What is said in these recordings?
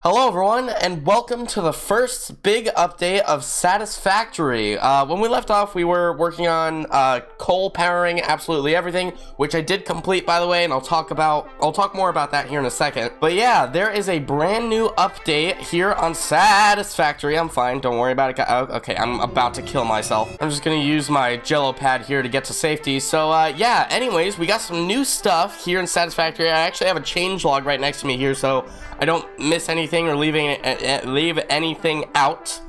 Hello everyone, and welcome to the first big update of Satisfactory. When we left off, we were working on coal powering absolutely everything, which I did complete, by the way, and I'll talk more about that here in a second. But yeah, there is a brand new update here on Satisfactory. I'm fine, don't worry about it. Okay, I'm about to kill myself. I'm just gonna use my Jello pad here to get to safety. So yeah, anyways, we got some new stuff here in Satisfactory. I actually have a changelog right next to me here, so I don't miss anything or leave anything out.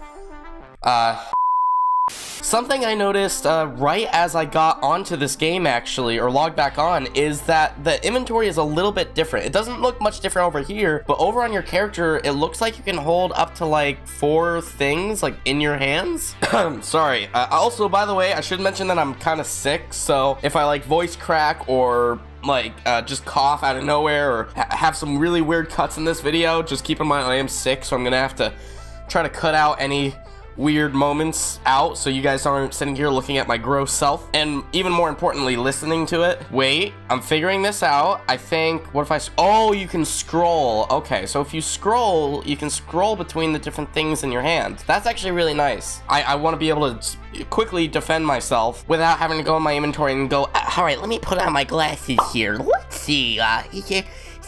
Something I noticed right as I got onto this game, actually, or logged back on, is that the inventory is a little bit different. It doesn't look much different over here, but over on your character, it looks like you can hold up to like 4 things like in your hands. Sorry. Also, by the way, I should mention that I'm kind of sick, so if I like voice crack or like just cough out of nowhere or have some really weird cuts in this video, just keep in mind I am sick, so I'm gonna have to try to cut out any weird moments out so you guys aren't sitting here looking at my gross self, and even more importantly, listening to it. Wait, I'm figuring this out. I think, what if oh, you can scroll. Okay, so if you scroll, you can scroll between the different things in your hand. That's actually really nice. I want to be able to quickly defend myself without having to go in my inventory and go, all right, let me put on my glasses here. Let's see,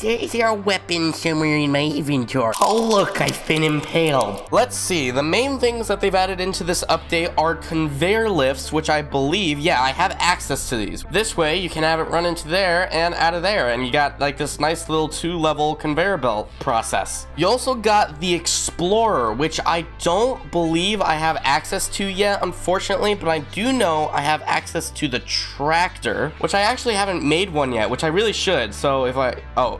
is there a weapon somewhere in my inventory? Oh look, I've been impaled. Let's see, the main things that they've added into this update are conveyor lifts, which I believe, yeah, I have access to these. This way, you can have it run into there and out of there, and you got like this nice little 2-level conveyor belt process. You also got the Explorer, which I don't believe I have access to yet, unfortunately, but I do know I have access to the Tractor, which I actually haven't made one yet, which I really should. So if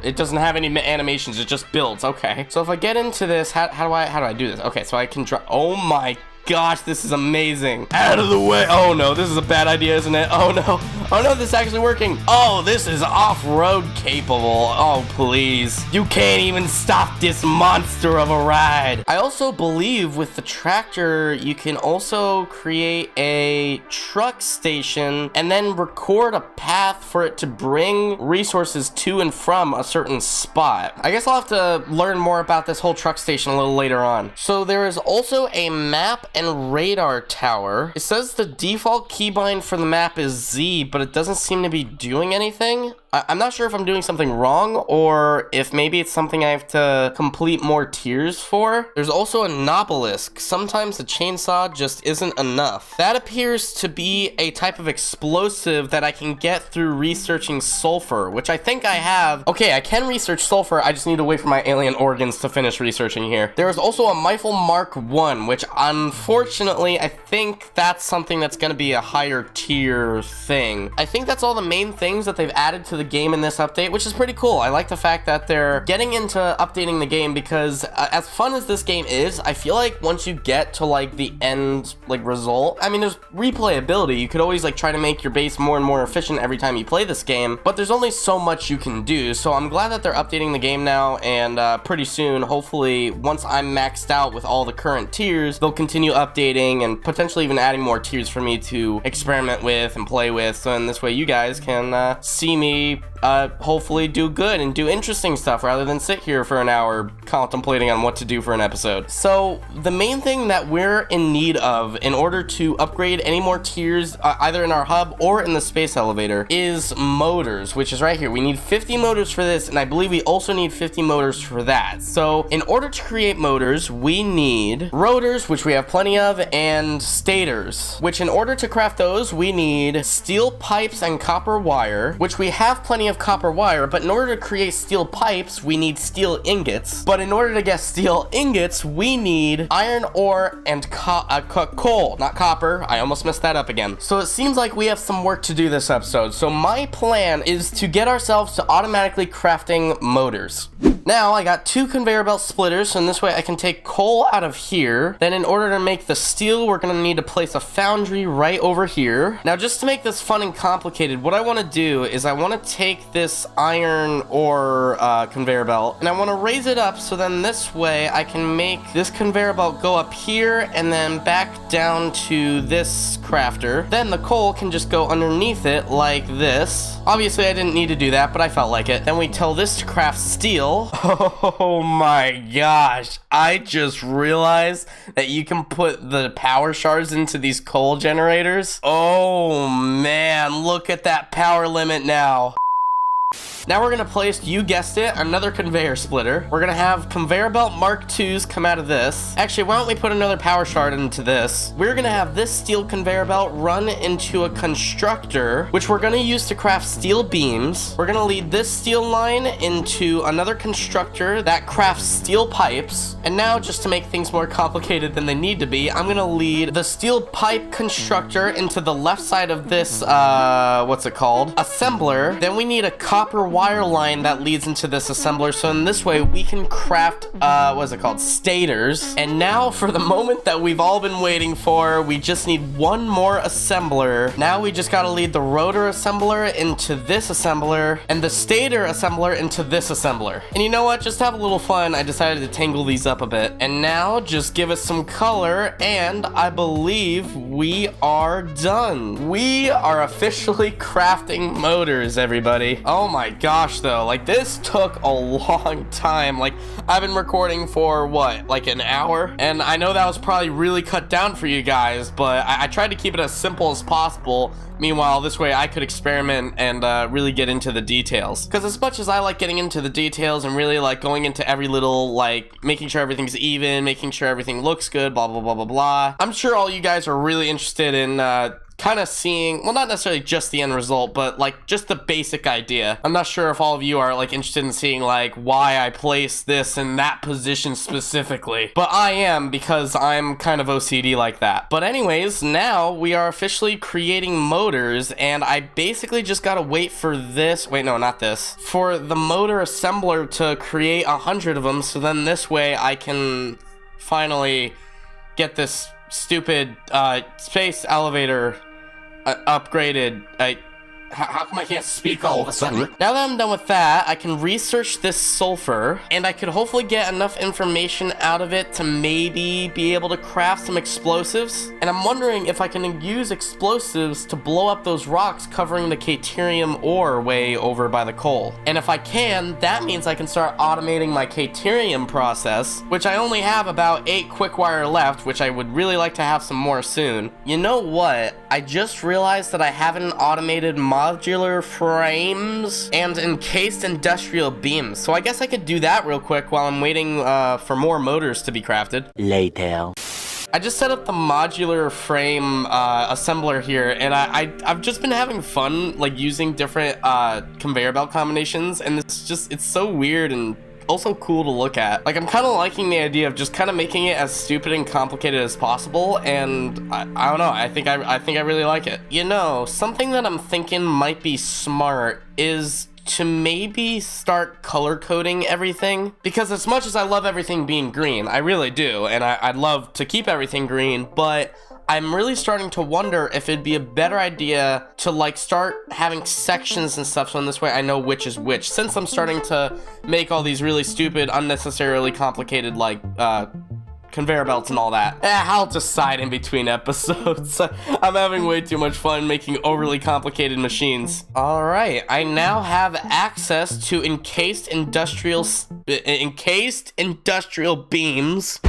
it doesn't have any animations, it just builds. Okay, so if I get into this, how do I do this? Okay, so I can drop. Oh my gosh, this is amazing. Out of the way. Oh no, this is a bad idea, isn't it? Oh no, this is actually working. Oh, this is off-road capable. Oh please, you can't even stop this monster of a ride. I also believe with the Tractor you can also create a truck station and then record a path for it to bring resources to and from a certain spot. I guess I'll have to learn more about this whole truck station a little later on. So there is also a map and radar tower. It says the default keybind for the map is Z, but it doesn't seem to be doing anything. I'm not sure if I'm doing something wrong or if maybe it's something I have to complete more tiers for. There's also an obelisk. Sometimes the chainsaw just isn't enough. That appears to be a type of explosive that I can get through researching sulfur, which I think I have. Okay, I can research sulfur. I just need to wait for my alien organs to finish researching here. There is also a Rifle Mark 1, which unfortunately, I think that's something that's going to be a higher tier thing. I think that's all the main things that they've added to the game in this update, which is pretty cool. I like the fact that they're getting into updating the game because as fun as this game is, I feel like once you get to like the end like result, I mean, there's replayability. You could always like try to make your base more and more efficient every time you play this game, but there's only so much you can do. So I'm glad that they're updating the game now, and pretty soon, hopefully, once I'm maxed out with all the current tiers, they'll continue updating and potentially even adding more tiers for me to experiment with and play with. So in this way, you guys can see me hopefully do good and do interesting stuff rather than sit here for an hour contemplating on what to do for an episode. So the main thing that we're in need of in order to upgrade any more tiers, either in our hub or in the space elevator, is motors, which is right here. We need 50 motors for this, and I believe we also need 50 motors for that. So in order to create motors, we need rotors, which we have plenty of, and stators, which in order to craft those, we need steel pipes and copper wire, which we have plenty of copper wire, but in order to create steel pipes, we need steel ingots. But in order to get steel ingots, we need iron ore and coal, not copper. I almost messed that up again. So it seems like we have some work to do this episode. So my plan is to get ourselves to automatically crafting motors. Now I got 2 conveyor belt splitters, so in this way I can take coal out of here. Then in order to make the steel, we're gonna need to place a foundry right over here. Now just to make this fun and complicated, what I want to do is I want to take this iron ore conveyor belt and I want to raise it up, so then this way I can make this conveyor belt go up here and then back down to this crafter. Then the coal can just go underneath it like this. Obviously I didn't need to do that, but I felt like it. Then we tell this to craft steel. Oh my gosh, I just realized that you can put the power shards into these coal generators. Oh man, look at that power limit now. Now we're gonna place, you guessed it, another conveyor splitter. We're gonna have conveyor belt Mark IIs come out of this. Actually, why don't we put another power shard into this? We're gonna have this steel conveyor belt run into a constructor, which we're gonna use to craft steel beams. We're gonna lead this steel line into another constructor that crafts steel pipes. And now, just to make things more complicated than they need to be, I'm gonna lead the steel pipe constructor into the left side of this, what's it called? Assembler. Then we need a copper wire line that leads into this assembler, so in this way we can craft what is it called, stators. And now for the moment that we've all been waiting for, we just need one more assembler. Now we just gotta lead the rotor assembler into this assembler and the stator assembler into this assembler. And you know what, just to have a little fun, I decided to tangle these up a bit. And now just give us some color, and I believe we are done. We are officially crafting motors, everybody. Oh my gosh, though, like, this took a long time. Like, I've been recording for what, like an hour, and I know that was probably really cut down for you guys, but I tried to keep it as simple as possible. Meanwhile, this way I could experiment and really get into the details, because as much as I like getting into the details and really like going into every little, like, making sure everything's even, making sure everything looks good, blah blah blah blah blah, I'm sure all you guys are really interested in kind of seeing, well, not necessarily just the end result, but like just the basic idea. I'm not sure if all of you are like interested in seeing like why I place this in that position specifically, but I am, because I'm kind of OCD like that. But anyways, now we are officially creating motors, and I basically just gotta wait for this, wait, no, not this, for the motor assembler to create 100 of them, so then this way I can finally get this stupid space elevator upgraded. How come I can't speak all of a sudden? Now that I'm done with that, I can research this sulfur, and I could hopefully get enough information out of it to maybe be able to craft some explosives. And I'm wondering if I can use explosives to blow up those rocks covering the Caterium ore way over by the coal. And if I can, that means I can start automating my Caterium process, which I only have about 8 quick wire left, which I would really like to have some more soon. You know what? I just realized that I haven't automated modular frames and encased industrial beams, so I guess I could do that real quick while I'm waiting for more motors to be crafted. Later. I just set up the modular frame assembler here, and I've just been having fun like using different conveyor belt combinations, and it's so weird and also cool to look at. Like, I'm kind of liking the idea of just kind of making it as stupid and complicated as possible, and I don't know, I think I really like it. You know, something that I'm thinking might be smart is to maybe start color coding everything, because as much as I love everything being green, I really do, and I'd love to keep everything green, but I'm really starting to wonder if it'd be a better idea to like start having sections and stuff, so in this way I know which is which, since I'm starting to make all these really stupid, unnecessarily complicated like conveyor belts and all that. I'll decide in between episodes. I'm having way too much fun making overly complicated machines. Alright, I now have access to encased industrial beams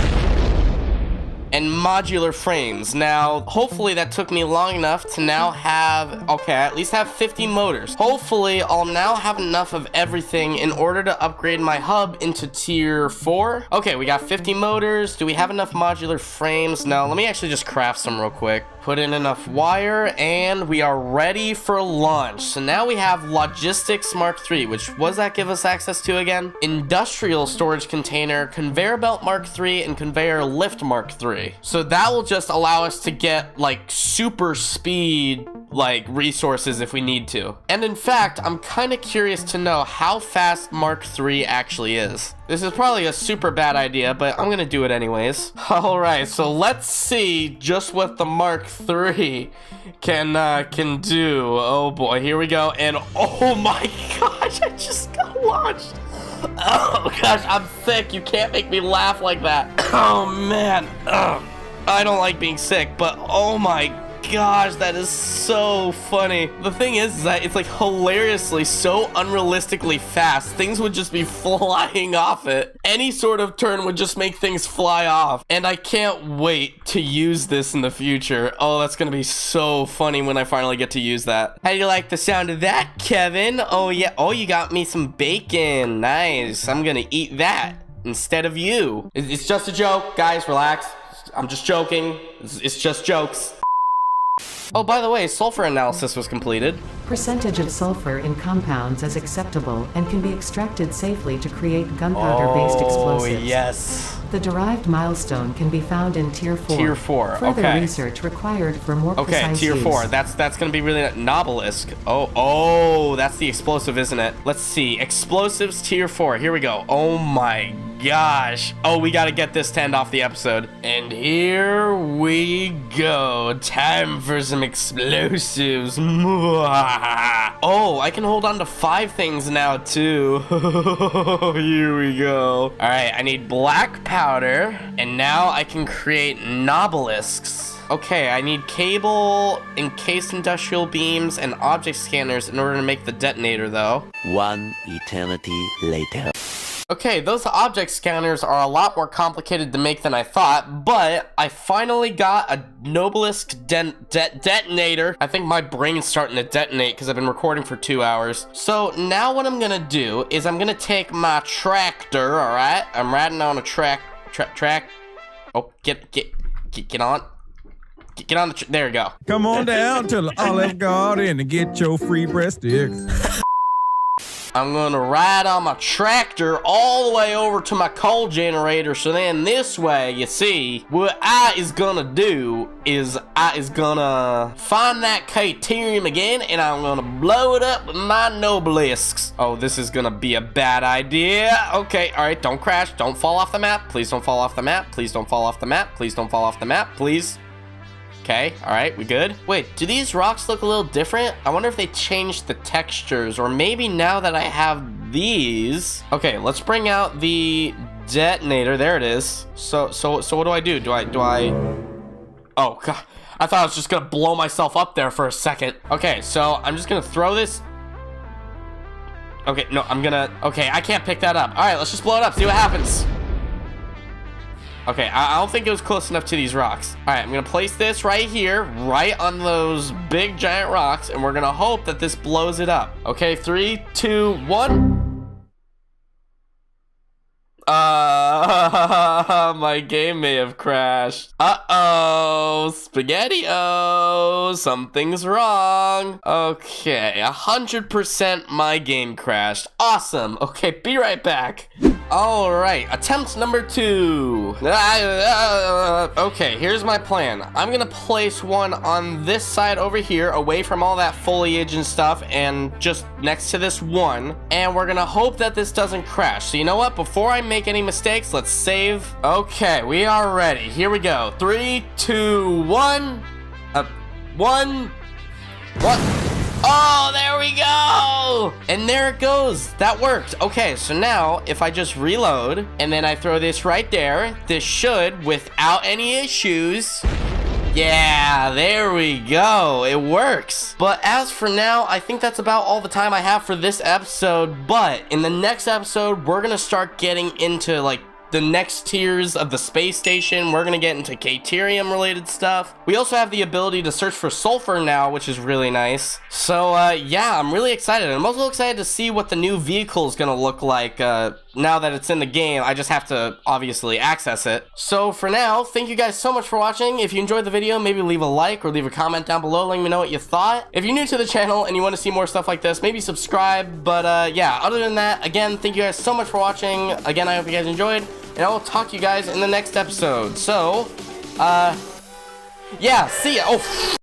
and modular frames. Now, hopefully that took me long enough to now have, okay, I at least have 50 motors. Hopefully, I'll now have enough of everything in order to upgrade my hub into tier 4. Okay, we got 50 motors. Do we have enough modular frames? No, let me actually just craft some real quick. Put in enough wire, and we are ready for launch. So now we have Logistics Mark III, which, what does that give us access to again? Industrial Storage Container, Conveyor Belt Mark III, and Conveyor Lift Mark III. So that will just allow us to get, like, super speed, like, resources if we need to. And in fact, I'm kind of curious to know how fast Mark III actually is. This is probably a super bad idea, but I'm gonna do it anyways. Alright, so let's see just what the Mark III can do. Oh boy, here we go. And oh my gosh, I just got launched. Oh gosh, I'm sick. You can't make me laugh like that. Oh man. Ugh. I don't like being sick, but oh my gosh, that is so funny. The thing is that it's like hilariously so unrealistically fast. Things would just be flying off it. Any sort of turn would just make things fly off. And I can't wait to use this in the future. Oh, that's gonna be so funny when I finally get to use that. How do you like the sound of that, Kevin? Oh yeah, oh, you got me some bacon. Nice, I'm gonna eat that instead of you. It's just a joke, guys, relax. I'm just joking. It's just jokes. Oh, by the way, sulfur analysis was completed. Percentage of sulfur in compounds is acceptable and can be extracted safely to create gunpowder-based explosives. Oh, yes. The derived milestone can be found in Tier 4. Tier 4, Further okay. research required for more Okay, precise Tier use. 4. That's gonna be really Nobelisk. Oh, that's the explosive, isn't it? Let's see. Explosives Tier 4. Here we go. Oh my gosh. Oh, we gotta get this to end off the episode. And here we go. Time for some explosives. Oh, I can hold on to 5 things now too. Here we go. All right, I need black powder, and now I can create Nobelisks. Okay, I need cable, encased industrial beams, and object scanners in order to make the detonator though. One eternity later. Okay, those object scanners are a lot more complicated to make than I thought, but I finally got a Nobelisk detonator. I think my brain's starting to detonate because I've been recording for 2 hours. So now what I'm gonna do is I'm gonna take my tractor, all right? I'm riding on a track. Oh, get on. Get on the, there you go. Come on down to the Olive Garden and get your free breadsticks. I'm gonna ride on my tractor all the way over to my coal generator, so then this way, you see, what I is gonna do is I is gonna find that Caterium again, and I'm gonna blow it up with my Nobelisks. Oh, this is gonna be a bad idea. Okay, all right, don't crash, don't fall off the map. Please don't fall off the map. Please don't fall off the map. Please don't fall off the map, please. Okay, all right, we good? Wait, do these rocks look a little different? I wonder if they changed the textures, or maybe now that I have these. Okay, let's bring out the detonator. There it is. So what do I do? Do I? Oh God, I thought I was just gonna blow myself up there for a second. Okay, so I'm just gonna throw this. Okay, no, okay, I can't pick that up. All right, let's just blow it up, see what happens. Okay, I don't think it was close enough to these rocks. All right, I'm gonna place this right here, right on those big giant rocks, and we're gonna hope that this blows it up. Okay, 3, 2, 1. My game may have crashed. Uh-oh, Spaghetti-O, something's wrong. Okay, 100% my game crashed. Awesome. Okay, be right back. All right, attempt number 2. Okay, here's my plan. I'm gonna place one on this side over here, away from all that foliage and stuff, and just next to this one. And we're gonna hope that this doesn't crash. So you know what? Before I make any mistakes, let's save. Okay, we are ready. Here we go. 3, 2, 1. 1. Oh, there we go! And there it goes. That worked. Okay, so now if I just reload and then I throw this right there, this should, without any issues, yeah, there we go. It works. But as for now, I think that's about all the time I have for this episode. But in the next episode, we're gonna start getting into like the next tiers of the space station. We're gonna get into Caterium related stuff. We also have the ability to search for sulfur now, which is really nice. So yeah, I'm really excited. I'm also excited to see what the new vehicle is gonna look like now that it's in the game. I just have to obviously access it. So for now, thank you guys so much for watching. If you enjoyed the video, maybe leave a like or leave a comment down below letting me know what you thought. If you're new to the channel and you want to see more stuff like this, maybe subscribe. But yeah, other than that, again, thank you guys so much for watching. Again, I hope you guys enjoyed, and I will talk to you guys in the next episode. So, yeah, see ya. Oh.